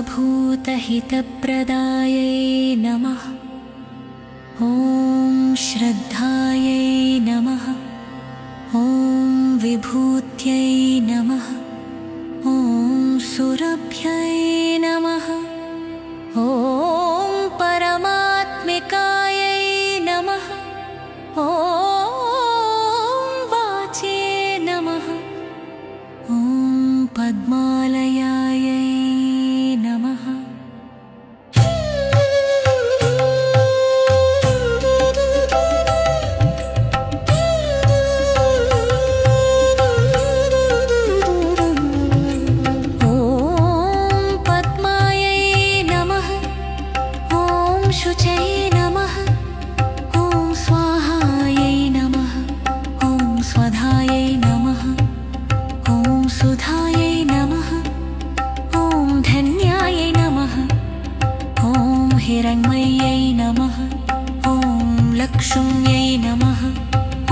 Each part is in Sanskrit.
सर्वभूतहितप्रदायै नमः। ॐ श्रद्धायै नमः। ॐ विभूत्यै नमः। ॐ सुरभ्यै नमः। ॐ परमात्मिकायै नमः। ॐ वाचे नमः। ॐ पद्मालयायै नमः। शुचै नमः। ॐ स्वाहायै नमः। ॐ स्वधायै नमः। ॐ सुधायै नमः। ॐ धन्यायै नमः। ॐ हिरण्मय्यै नमः। ॐ लक्ष्म्यै नमः।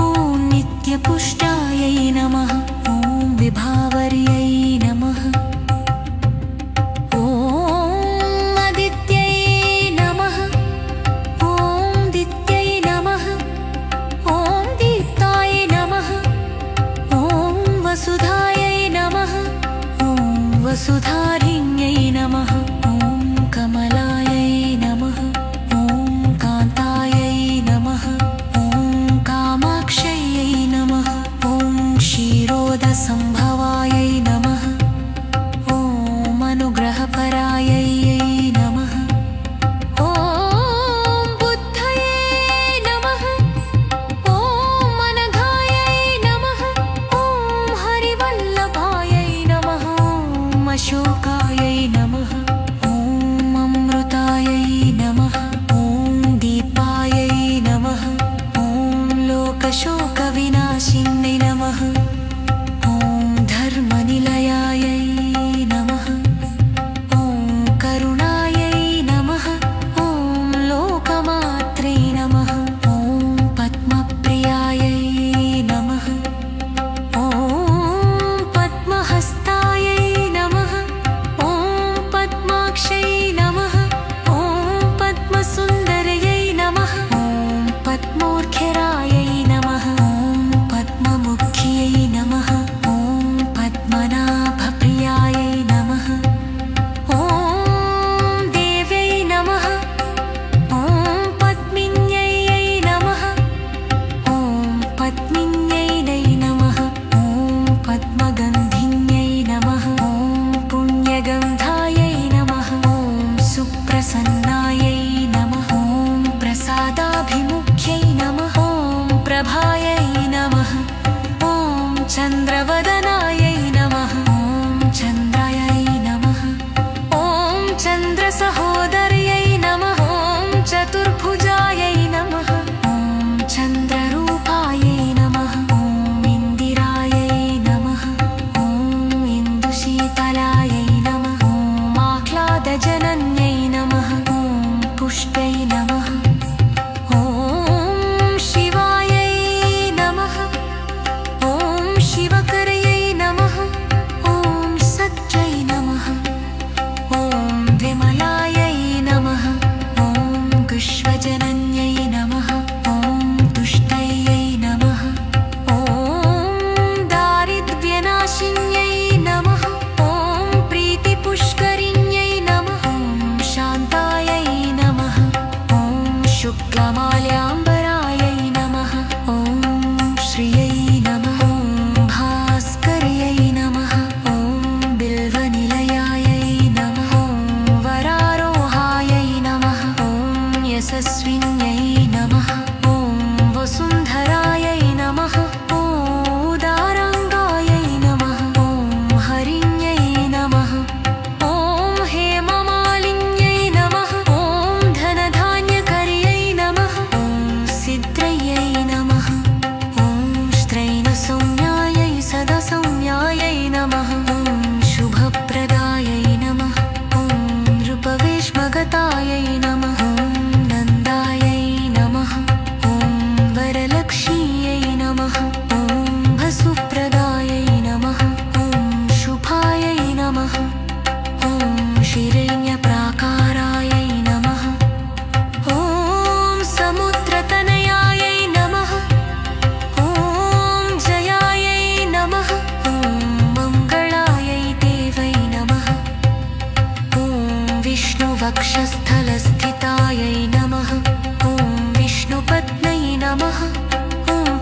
ॐ नित्यपुष्टायै नमः। ॐ विभावर्यै नमः। वसुधारिण्यै नमः। ॐ कमलायै नमः। ॐ कान्तायै नमः। ॐ कामाक्ष्यै नमः। ॐ क्षीरोदसम्भवायै नमः। ॐ अनुग्रहपरायै नमः। ॐ बुद्धये नमः। ॐ अनघायै नमः। ॐ हरिवल्लभायै नमः। अशोकायै नमः। ॐ अमृतायै नमः। ॐ दीपायै नमः। ॐ लोकशोकविनाशिन्यै नमः। ॐ धर्मनिलयायै नमः। ॐ करुणायै नमः। ॐ लोकमात्रे नमः। ॐ पद्मप्रियायै नमः। ॐ पद्महस्तायै नमः। ॐ पद्माक्षै नमः। ॐ पद्मसुन्दर्यै नमः। ॐ पद्मोर्घ्यरायै नमः। ॐ पद्ममुख्यै नमः। ॐ पद्मनाभप्रियायै नमः। ॐ देव्यै नमः। ॐ पद्मिन्यै नमः। ॐ पद्मिन्यै नमः। ॐ पद्मगन्धिन्यै नमः। ॐ पुण्यगन्धायै नमः। ॐ सुप्रसन्नायै नमः। ॐ प्रसादाभिमुख्यै नमः। ॐ प्रभायै नमः। ॐ चन्द्रवदनायै नमः। ॐ चन्द्रायै नमः। ॐ चन्द्रसहोदर्यै नमः। ॐ चतुर्भुजायै नमः। ॐ चन्द्ररूपायै नमः। ॐ इन्दिरायै नमः। ॐ इन्दुशीतलायै नमः। ॐ आह्लादजनन्यै नमः। ॐ पुष्प्यै नमः। ॐ शिवायै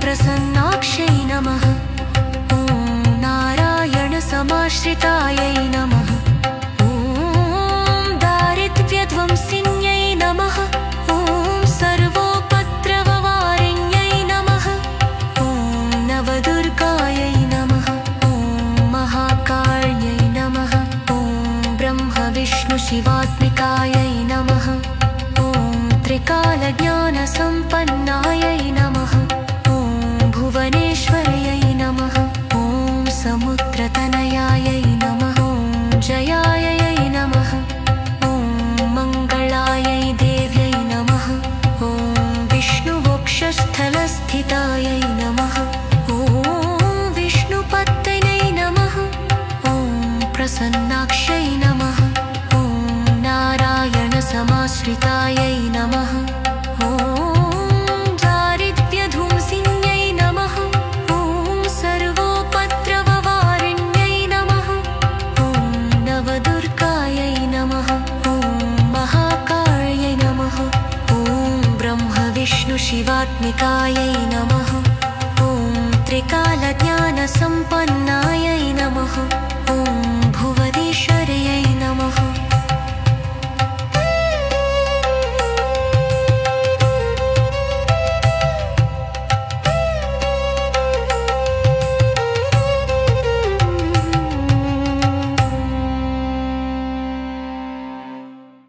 प्रसन्नाक्षै नमः। ॐ नारायणसमाश्रितायै नमः। ॐ दारिद्र्यध्वंसिन्यै नमः। ॐ सर्वोपद्रववारिण्यै नमः। ॐ नवदुर्गायै नमः। ॐ महाकाल्यै नमः। ॐ ब्रह्मविष्णुशिवात्मिकायै नमः। ॐ त्रिकालज्ञानसम्पन्नायै नमः। ॐ भुवनेश्वर्यै नमः। ॐ समुद्रतनयायै नमः। ॐ जयायै नमः। ॐ मङ्गलायै देव्यै नमः। ॐ विष्णुवक्षस्थलस्थितायै नमः। ॐ विष्णुपत्न्यै नमः। ॐ प्रसन्नाक्षै नमः। ॐ नारायणसमाश्रितायै नमः।